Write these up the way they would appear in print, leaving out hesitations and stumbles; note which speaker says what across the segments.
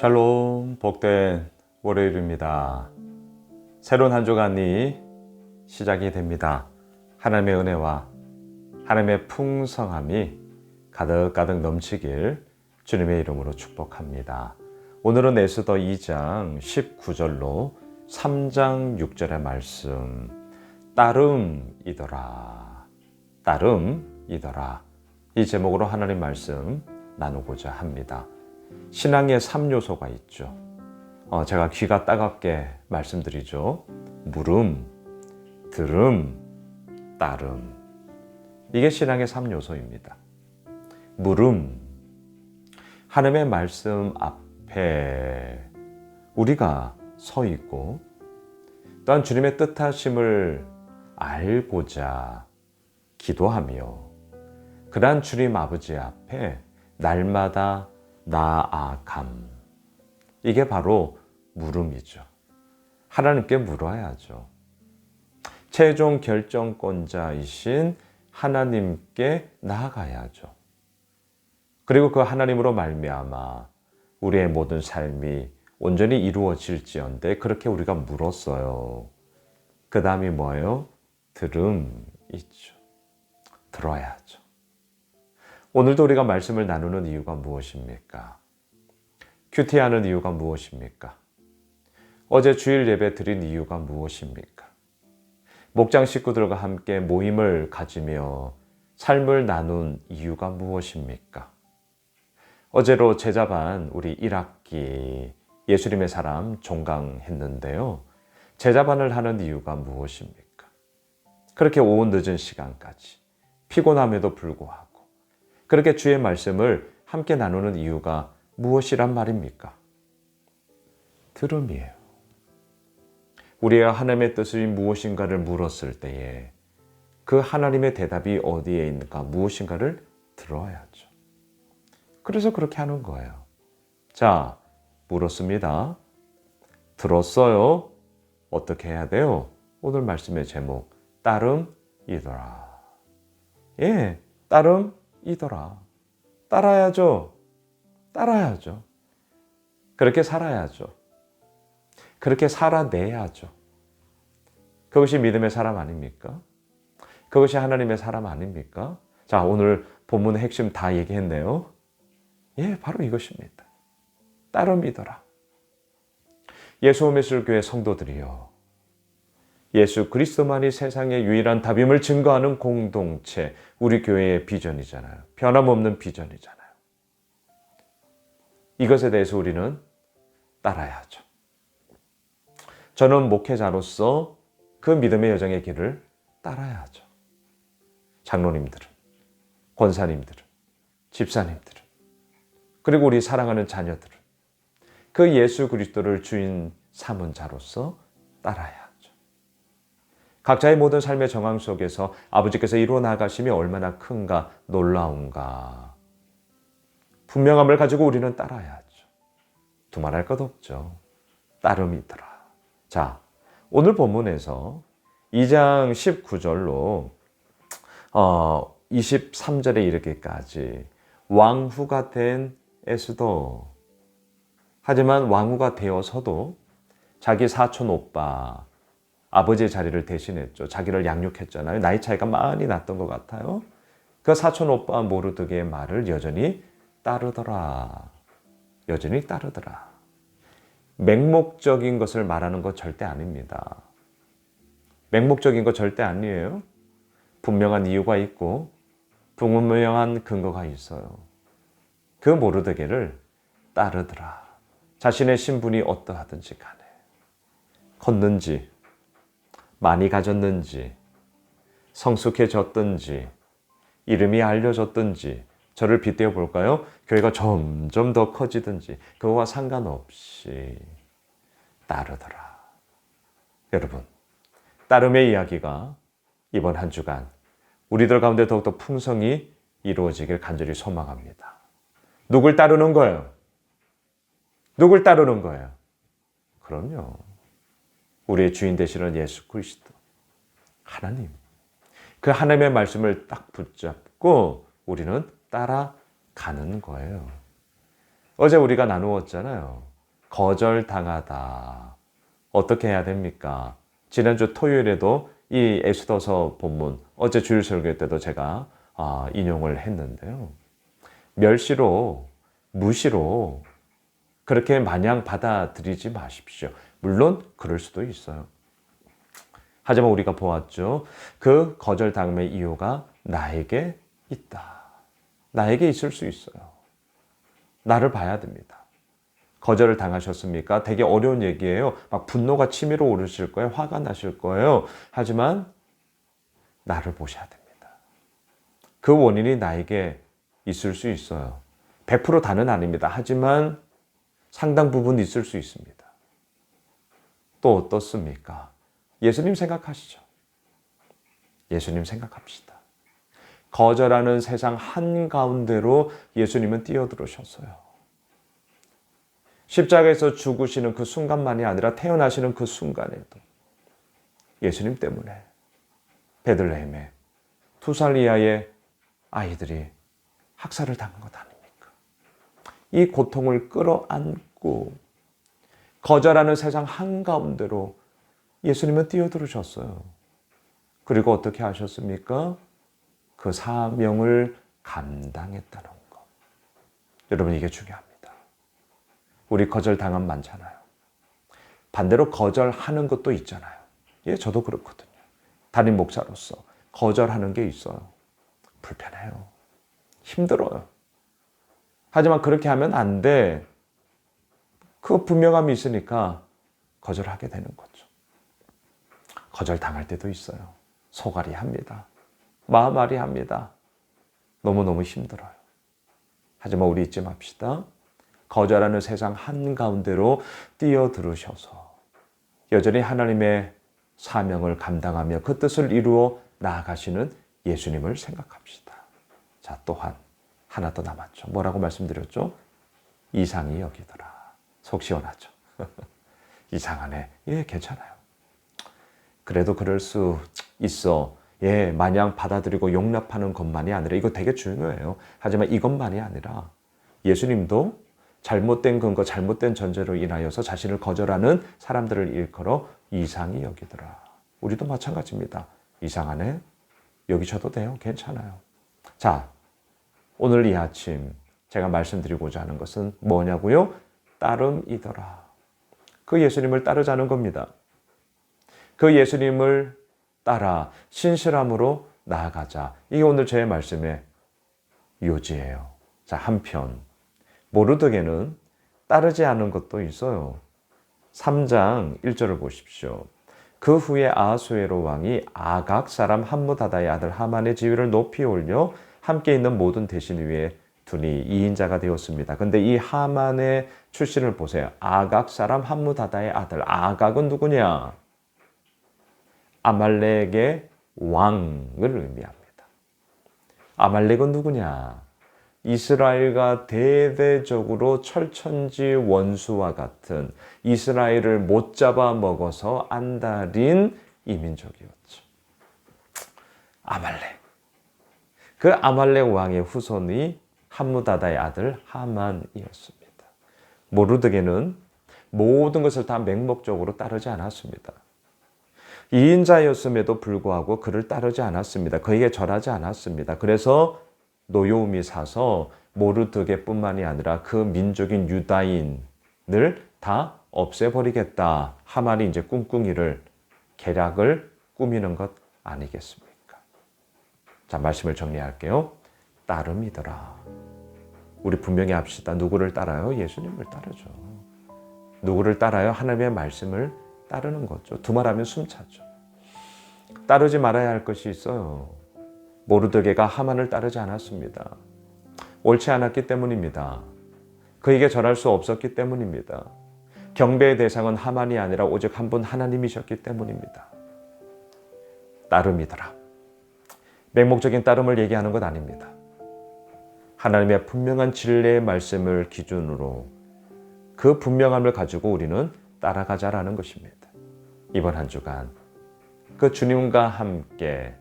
Speaker 1: 샬롬, 복된 월요일입니다. 새로운 한 주간이 시작이 됩니다. 하나님의 은혜와 하나님의 풍성함이 가득가득 넘치길 주님의 이름으로 축복합니다. 오늘은 에스더 2장 19절로 3장 6절의 말씀, 따름이더라, 따름이더라. 이 제목으로 하나님 말씀 나누고자 합니다. 신앙의 3요소가 있죠. 제가 귀가 따갑게 말씀드리죠. 물음, 들음, 따름. 이게 신앙의 3요소입니다. 물음, 하나님의 말씀 앞에 우리가 서 있고 또한 주님의 뜻하심을 알고자 기도하며 그러한 주님 아버지 앞에 날마다 나아감. 이게 바로 물음이죠. 하나님께 물어야죠. 최종 결정권자이신 하나님께 나아가야죠. 그리고 그 하나님으로 말미암아 우리의 모든 삶이 온전히 이루어질지언데 그렇게 우리가 물었어요. 그 다음이 뭐예요? 들음이죠. 들어야죠. 오늘도 우리가 말씀을 나누는 이유가 무엇입니까? 큐티하는 이유가 무엇입니까? 어제 주일 예배 드린 이유가 무엇입니까? 목장 식구들과 함께 모임을 가지며 삶을 나눈 이유가 무엇입니까? 어제로 제자반 우리 1학기 예수님의 사람 종강했는데요. 제자반을 하는 이유가 무엇입니까? 그렇게 오후 늦은 시간까지 피곤함에도 불구하고 그렇게 주의 말씀을 함께 나누는 이유가 무엇이란 말입니까? 들음이에요. 우리가 하나님의 뜻이 무엇인가를 물었을 때에 그 하나님의 대답이 어디에 있는가, 무엇인가를 들어야죠. 그래서 그렇게 하는 거예요. 자, 물었습니다. 들었어요. 어떻게 해야 돼요? 오늘 말씀의 제목, 따름이더라. 예, 따름이더라. 따라야죠. 따라야죠. 그렇게 살아야죠. 그렇게 살아내야죠. 그것이 믿음의 사람 아닙니까? 그것이 하나님의 사람 아닙니까? 자, 오늘 본문의 핵심 다 얘기했네요. 예, 바로 이것입니다. 따름이더라. 예수오메슬교회 성도들이요. 예수 그리스도만이 세상의 유일한 답임을 증거하는 공동체, 우리 교회의 비전이잖아요. 변함없는 비전이잖아요. 이것에 대해서 우리는 따라야죠. 저는 목회자로서 그 믿음의 여정의 길을 따라야죠. 장로님들은, 권사님들은, 집사님들은, 그리고 우리 사랑하는 자녀들은 그 예수 그리스도를 주인 삼은 자로서 따라야죠. 각자의 모든 삶의 정황 속에서 아버지께서 이루어 나가심이 얼마나 큰가, 놀라운가. 분명함을 가지고 우리는 따라야죠. 두말할 것 없죠. 따름이더라. 자, 오늘 본문에서 2장 19절로 23절에 이르기까지 왕후가 된 에스더. 하지만 왕후가 되어서도 자기 사촌 오빠, 아버지의 자리를 대신했죠. 자기를 양육했잖아요. 나이 차이가 많이 났던 것 같아요. 그 사촌 오빠 모르드게의 말을 여전히 따르더라. 여전히 따르더라. 맹목적인 것을 말하는 것 절대 아닙니다. 맹목적인 것 절대 아니에요. 분명한 이유가 있고 분명한 근거가 있어요. 그 모르드게를 따르더라. 자신의 신분이 어떠하든지 간에 컸는지 많이 가졌는지 성숙해졌든지 이름이 알려졌든지 저를 빗대어 볼까요? 교회가 점점 더 커지든지 그거와 상관없이 따르더라. 여러분, 따름의 이야기가 이번 한 주간 우리들 가운데 더욱더 풍성히 이루어지길 간절히 소망합니다. 누굴 따르는 거예요? 누굴 따르는 거예요? 그럼요. 우리의 주인 되시는 예수 그리스도, 하나님. 그 하나님의 말씀을 딱 붙잡고 우리는 따라가는 거예요. 어제 우리가 나누었잖아요. 거절당하다. 어떻게 해야 됩니까? 지난주 토요일에도 이 에스더서 본문, 어제 주일 설교 때도 제가 인용을 했는데요. 멸시로, 무시로 그렇게 마냥 받아들이지 마십시오. 물론 그럴 수도 있어요. 하지만 우리가 보았죠. 그 거절당함의 이유가 나에게 있다. 나에게 있을 수 있어요. 나를 봐야 됩니다. 거절을 당하셨습니까? 되게 어려운 얘기예요. 막 분노가 치밀어 오르실 거예요. 화가 나실 거예요. 하지만 나를 보셔야 됩니다. 그 원인이 나에게 있을 수 있어요. 100% 다는 아닙니다. 하지만 상당 부분 있을 수 있습니다. 또 어떻습니까? 예수님 생각하시죠. 예수님 생각합시다. 거절하는 세상 한가운데로 예수님은 뛰어들으셨어요. 십자가에서 죽으시는 그 순간만이 아니라 태어나시는 그 순간에도 예수님 때문에 베들레헴에 2살 이하의 아이들이 학살을 당한 것 아닙니까? 이 고통을 끌어안고 거절하는 세상 한가운데로 예수님은 뛰어들으셨어요. 그리고 어떻게 하셨습니까? 그 사명을 감당했다는 것. 여러분, 이게 중요합니다. 우리 거절당함 많잖아요. 반대로 거절하는 것도 있잖아요. 예, 저도 그렇거든요. 담임 목사로서 거절하는 게 있어요. 불편해요. 힘들어요. 하지만 그렇게 하면 안 돼. 그 분명함이 있으니까 거절하게 되는 거죠. 거절당할 때도 있어요. 속앓이 합니다. 마음앓이 합니다. 너무너무 힘들어요. 하지만 우리 잊지 맙시다. 거절하는 세상 한가운데로 뛰어들으셔서 여전히 하나님의 사명을 감당하며 그 뜻을 이루어 나아가시는 예수님을 생각합시다. 자, 또한 하나 더 남았죠. 뭐라고 말씀드렸죠? 이상히 여기더라. 속 시원하죠. 이상하네. 예, 괜찮아요. 그래도 그럴 수 있어. 예, 마냥 받아들이고 용납하는 것만이 아니라 이거 되게 중요해요. 하지만 이것만이 아니라 예수님도 잘못된 근거, 잘못된 전제로 인하여서 자신을 거절하는 사람들을 일컬어 이상히 여기더라. 우리도 마찬가지입니다. 이상하네? 여기셔도 돼요. 괜찮아요. 자, 오늘 이 아침 제가 말씀드리고자 하는 것은 뭐냐고요? 따름이더라. 그 예수님을 따르자는 겁니다. 그 예수님을 따라 신실함으로 나아가자. 이게 오늘 제 말씀의 요지예요. 자, 한편 모르드게는 따르지 않은 것도 있어요. 3장 1절을 보십시오. 그 후에 아하수에로 왕이 아각 사람 함무다다의 아들 하만의 지위를 높이 올려 함께 있는 모든 대신 위에 두니 2인자가 되었습니다. 근데 이 하만의 출신을 보세요. 아각 사람 함무다다의 아들. 아각은 누구냐? 아말렉의 왕을 의미합니다. 아말렉은 누구냐? 이스라엘과 대대적으로 철천지 원수와 같은 이스라엘을 못 잡아먹어서 안달인 이민족이었죠. 아말렉. 그 아말렉 왕의 후손이 함무다다의 아들 하만이었습니다. 모르드게는 모든 것을 다 맹목적으로 따르지 않았습니다. 2인자였음에도 불구하고 그를 따르지 않았습니다. 그에게 절하지 않았습니다. 그래서 노여움이 사서 모르드게뿐만이 아니라 그 민족인 유다인을 다 없애버리겠다. 하만이 이제 꿍꿍이를 계략을 꾸미는 것 아니겠습니까? 자, 말씀을 정리할게요. 따름이더라. 우리 분명히 합시다. 누구를 따라요? 예수님을 따르죠. 누구를 따라요? 하나님의 말씀을 따르는 거죠. 두말하면 숨차죠. 따르지 말아야 할 것이 있어요. 모르드게가 하만을 따르지 않았습니다. 옳지 않았기 때문입니다. 그에게 절할 수 없었기 때문입니다. 경배의 대상은 하만이 아니라 오직 한 분 하나님이셨기 때문입니다. 따름이더라. 맹목적인 따름을 얘기하는 것 아닙니다. 하나님의 분명한 진리의 말씀을 기준으로 그 분명함을 가지고 우리는 따라가자라는 것입니다. 이번 한 주간 그 주님과 함께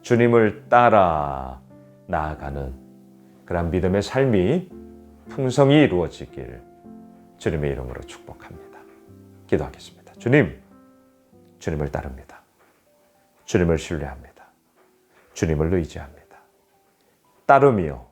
Speaker 1: 주님을 따라 나아가는 그런 믿음의 삶이 풍성히 이루어지길 주님의 이름으로 축복합니다. 기도하겠습니다. 주님, 주님을 따릅니다. 주님을 신뢰합니다. 주님을 의지합니다. 따르며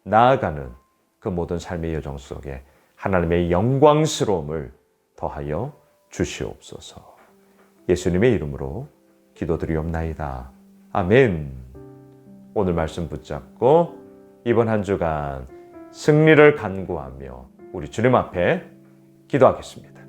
Speaker 1: 나아가는 그 모든 삶의 여정 속에 하나님의 영광스러움을 더하여 주시옵소서. 예수님의 이름으로 기도드리옵나이다. 아멘. 오늘 말씀 붙잡고 이번 한 주간 승리를 간구하며 우리 주님 앞에 기도하겠습니다.